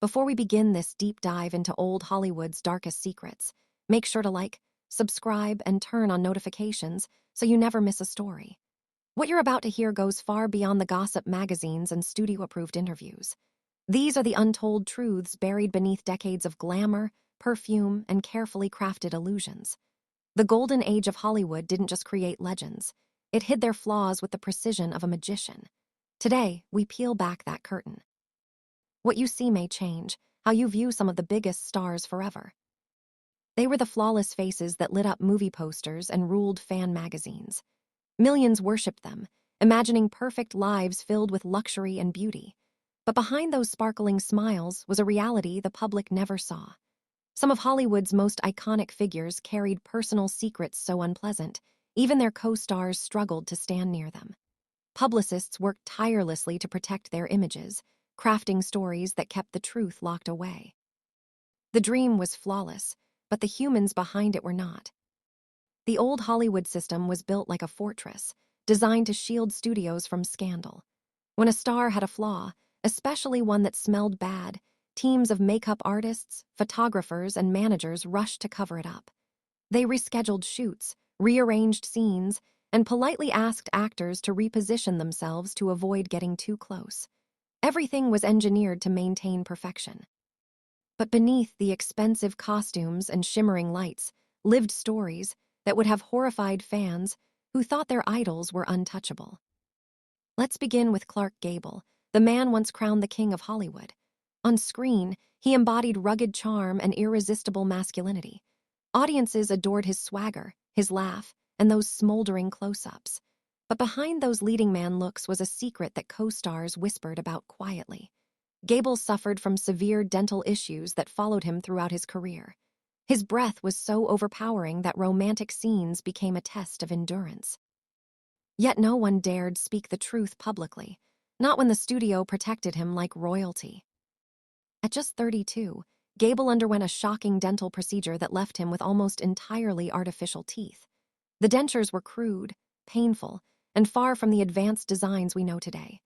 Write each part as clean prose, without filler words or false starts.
Before we begin this deep dive into old Hollywood's darkest secrets, make sure to like, subscribe, and turn on notifications so you never miss a story. What you're about to hear goes far beyond the gossip magazines and studio-approved interviews. These are the untold truths buried beneath decades of glamour, perfume, and carefully crafted illusions. The golden age of Hollywood didn't just create legends. It hid their flaws with the precision of a magician. Today, we peel back that curtain. What you see may change, how you view some of the biggest stars forever. They were the flawless faces that lit up movie posters and ruled fan magazines. Millions worshipped them, imagining perfect lives filled with luxury and beauty. But behind those sparkling smiles was a reality the public never saw. Some of Hollywood's most iconic figures carried personal secrets so unpleasant, even their co-stars struggled to stand near them. Publicists worked tirelessly to protect their images, crafting stories that kept the truth locked away. The dream was flawless, but the humans behind it were not. The old Hollywood system was built like a fortress, designed to shield studios from scandal. When a star had a flaw, especially one that smelled bad, teams of makeup artists, photographers, and managers rushed to cover it up. They rescheduled shoots, rearranged scenes, and politely asked actors to reposition themselves to avoid getting too close. Everything was engineered to maintain perfection. But beneath the expensive costumes and shimmering lights lived stories that would have horrified fans who thought their idols were untouchable. Let's begin with Clark Gable, the man once crowned the king of Hollywood. On screen, he embodied rugged charm and irresistible masculinity. Audiences adored his swagger, his laugh, and those smoldering close-ups. But behind those leading man looks was a secret that co-stars whispered about quietly. Gable suffered from severe dental issues that followed him throughout his career. His breath was so overpowering that romantic scenes became a test of endurance. Yet no one dared speak the truth publicly, not when the studio protected him like royalty. At just 32, Gable underwent a shocking dental procedure that left him with almost entirely artificial teeth. The dentures were crude, painful, and far from the advanced designs we know today.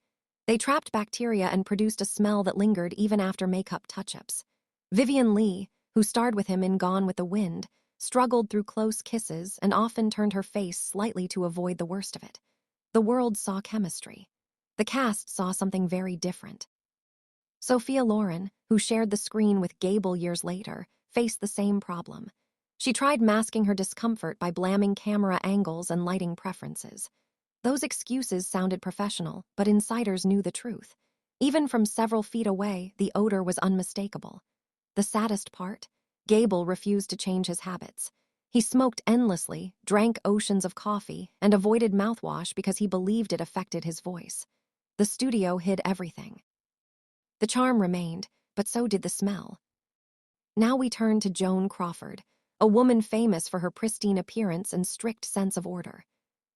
They trapped bacteria and produced a smell that lingered even after makeup touch-ups. Vivien Leigh, who starred with him in Gone with the Wind, struggled through close kisses and often turned her face slightly to avoid the worst of it. The world saw chemistry. The cast saw something very different. Sophia Loren, who shared the screen with Gable years later, faced the same problem. She tried masking her discomfort by blaming camera angles and lighting preferences. Those excuses sounded professional, but insiders knew the truth. Even from several feet away, the odor was unmistakable. The saddest part? Gable refused to change his habits. He smoked endlessly, drank oceans of coffee, and avoided mouthwash because he believed it affected his voice. The studio hid everything. The charm remained, but so did the smell. Now we turn to Joan Crawford, a woman famous for her pristine appearance and strict sense of order.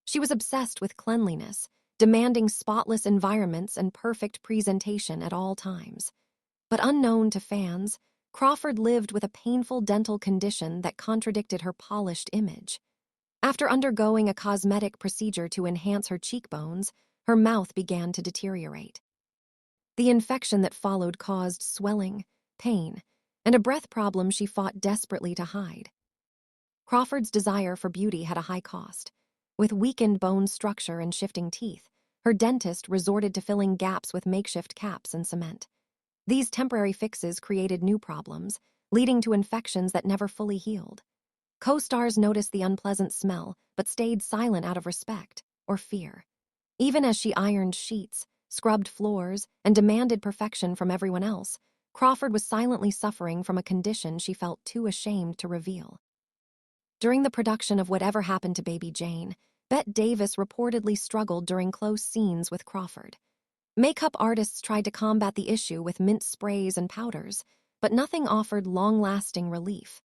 She was obsessed with cleanliness, demanding spotless environments and perfect presentation at all times. But unknown to fans, Crawford lived with a painful dental condition that contradicted her polished image. After undergoing a cosmetic procedure to enhance her cheekbones, her mouth began to deteriorate. The infection that followed caused swelling, pain, and a breath problem she fought desperately to hide. Crawford's desire for beauty had a high cost. With weakened bone structure and shifting teeth, her dentist resorted to filling gaps with makeshift caps and cement. These temporary fixes created new problems, leading to infections that never fully healed. Co-stars noticed the unpleasant smell, but stayed silent out of respect or fear. Even as she ironed sheets, scrubbed floors, and demanded perfection from everyone else, Crawford was silently suffering from a condition she felt too ashamed to reveal. During the production of Whatever Happened to Baby Jane, Bette Davis reportedly struggled during close scenes with Crawford. Makeup artists tried to combat the issue with mint sprays and powders, but nothing offered long-lasting relief.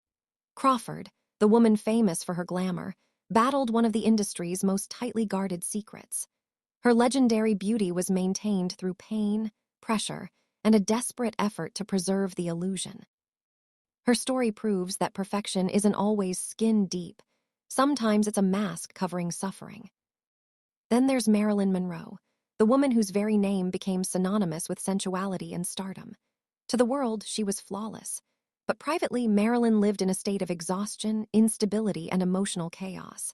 Crawford, the woman famous for her glamour, battled one of the industry's most tightly guarded secrets. Her legendary beauty was maintained through pain, pressure, and a desperate effort to preserve the illusion. Her story proves that perfection isn't always skin-deep. Sometimes it's a mask covering suffering. Then there's Marilyn Monroe, the woman whose very name became synonymous with sensuality and stardom. To the world, she was flawless. But privately, Marilyn lived in a state of exhaustion, instability, and emotional chaos.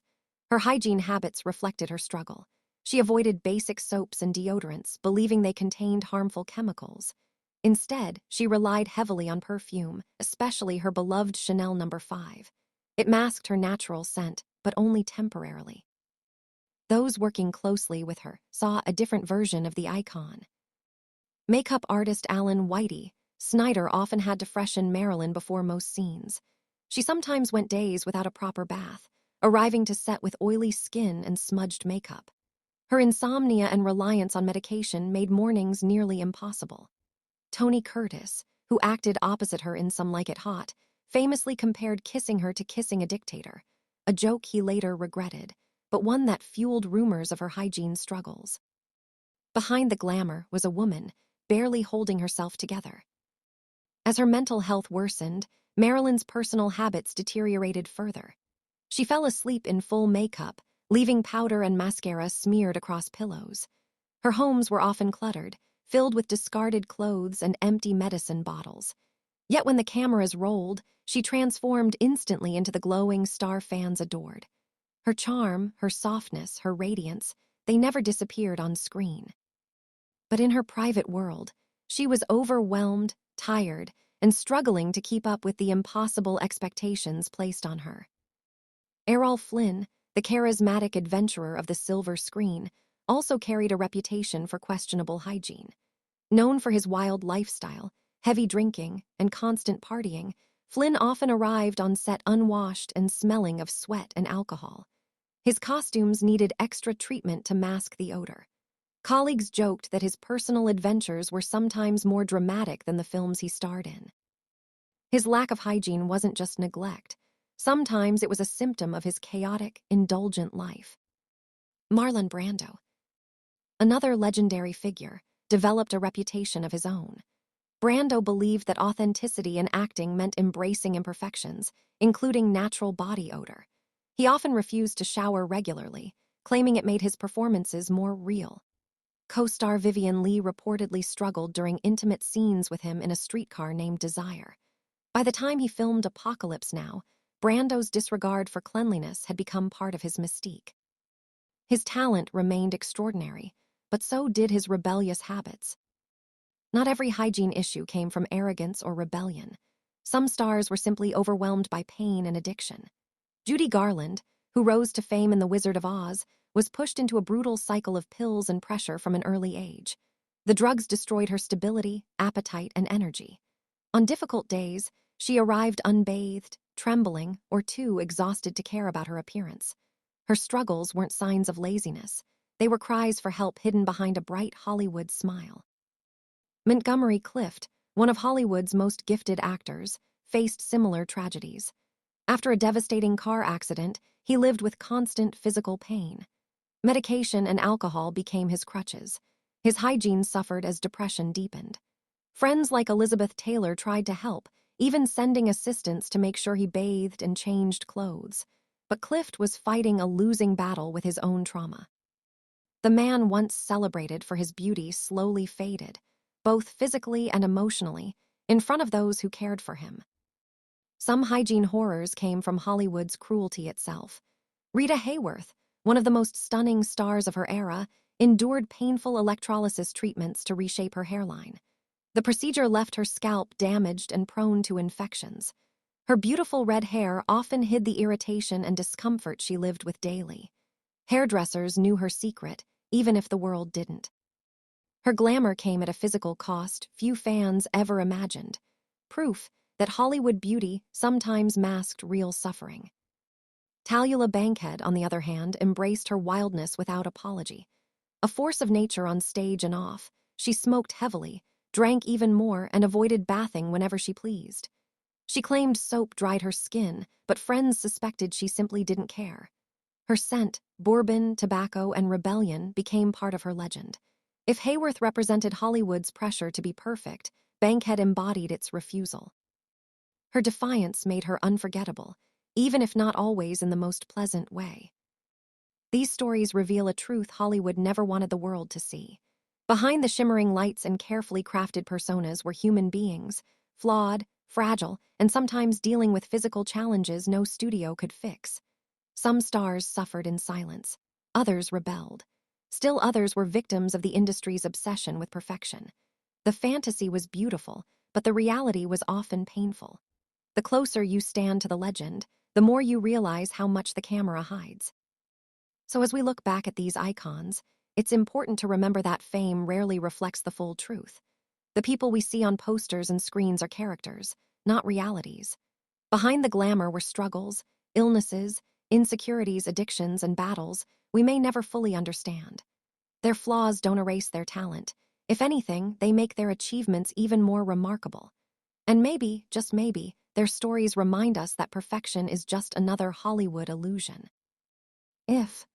Her hygiene habits reflected her struggle. She avoided basic soaps and deodorants, believing they contained harmful chemicals. Instead, she relied heavily on perfume, especially her beloved Chanel No. 5. It masked her natural scent, but only temporarily. Those working closely with her saw a different version of the icon. Makeup artist Alan Whitey Snyder often had to freshen Marilyn before most scenes. She sometimes went days without a proper bath, arriving to set with oily skin and smudged makeup. Her insomnia and reliance on medication made mornings nearly impossible. Tony Curtis, who acted opposite her in Some Like It Hot, famously compared kissing her to kissing a dictator, a joke he later regretted, but one that fueled rumors of her hygiene struggles. Behind the glamour was a woman, barely holding herself together. As her mental health worsened, Marilyn's personal habits deteriorated further. She fell asleep in full makeup, leaving powder and mascara smeared across pillows. Her homes were often cluttered, filled with discarded clothes and empty medicine bottles. Yet when the cameras rolled, she transformed instantly into the glowing star fans adored. Her charm, her softness, her radiance, they never disappeared on screen. But in her private world, she was overwhelmed, tired, and struggling to keep up with the impossible expectations placed on her. Errol Flynn, the charismatic adventurer of the silver screen, also carried a reputation for questionable hygiene. Known for his wild lifestyle, heavy drinking, and constant partying, Flynn often arrived on set unwashed and smelling of sweat and alcohol. His costumes needed extra treatment to mask the odor. Colleagues joked that his personal adventures were sometimes more dramatic than the films he starred in. His lack of hygiene wasn't just neglect. Sometimes it was a symptom of his chaotic, indulgent life. Marlon Brando, another legendary figure, developed a reputation of his own. Brando believed that authenticity in acting meant embracing imperfections, including natural body odor. He often refused to shower regularly, claiming it made his performances more real. Co-star Vivian Leigh reportedly struggled during intimate scenes with him in a streetcar named Desire. By the time he filmed Apocalypse Now, Brando's disregard for cleanliness had become part of his mystique. His talent remained extraordinary, but so did his rebellious habits. Not every hygiene issue came from arrogance or rebellion. Some stars were simply overwhelmed by pain and addiction. Judy Garland, who rose to fame in The Wizard of Oz, was pushed into a brutal cycle of pills and pressure from an early age. The drugs destroyed her stability, appetite, and energy. On difficult days, she arrived unbathed, trembling, or too exhausted to care about her appearance. Her struggles weren't signs of laziness. They were cries for help hidden behind a bright Hollywood smile. Montgomery Clift, one of Hollywood's most gifted actors, faced similar tragedies. After a devastating car accident, he lived with constant physical pain. Medication and alcohol became his crutches. His hygiene suffered as depression deepened. Friends like Elizabeth Taylor tried to help, even sending assistants to make sure he bathed and changed clothes. But Clift was fighting a losing battle with his own trauma. The man once celebrated for his beauty slowly faded, both physically and emotionally, in front of those who cared for him. Some hygiene horrors came from Hollywood's cruelty itself. Rita Hayworth, one of the most stunning stars of her era, endured painful electrolysis treatments to reshape her hairline. The procedure left her scalp damaged and prone to infections. Her beautiful red hair often hid the irritation and discomfort she lived with daily. Hairdressers knew her secret, even if the world didn't. Her glamour came at a physical cost few fans ever imagined. Proof that Hollywood beauty sometimes masked real suffering. Tallulah Bankhead, on the other hand, embraced her wildness without apology. A force of nature on stage and off, she smoked heavily, drank even more, and avoided bathing whenever she pleased. She claimed soap dried her skin, but friends suspected she simply didn't care. Her scent, bourbon, tobacco, and rebellion became part of her legend. If Hayworth represented Hollywood's pressure to be perfect, Bankhead embodied its refusal. Her defiance made her unforgettable, even if not always in the most pleasant way. These stories reveal a truth Hollywood never wanted the world to see. Behind the shimmering lights and carefully crafted personas were human beings, flawed, fragile, and sometimes dealing with physical challenges no studio could fix. Some stars suffered in silence. Others rebelled. Still others were victims of the industry's obsession with perfection. The fantasy was beautiful, but the reality was often painful. The closer you stand to the legend, the more you realize how much the camera hides. So as we look back at these icons, it's important to remember that fame rarely reflects the full truth. The people we see on posters and screens are characters, not realities. Behind the glamour were struggles, illnesses, insecurities, addictions, and battles we may never fully understand. Their flaws don't erase their talent. If anything, they make their achievements even more remarkable. And maybe, just maybe, their stories remind us that perfection is just another Hollywood illusion. If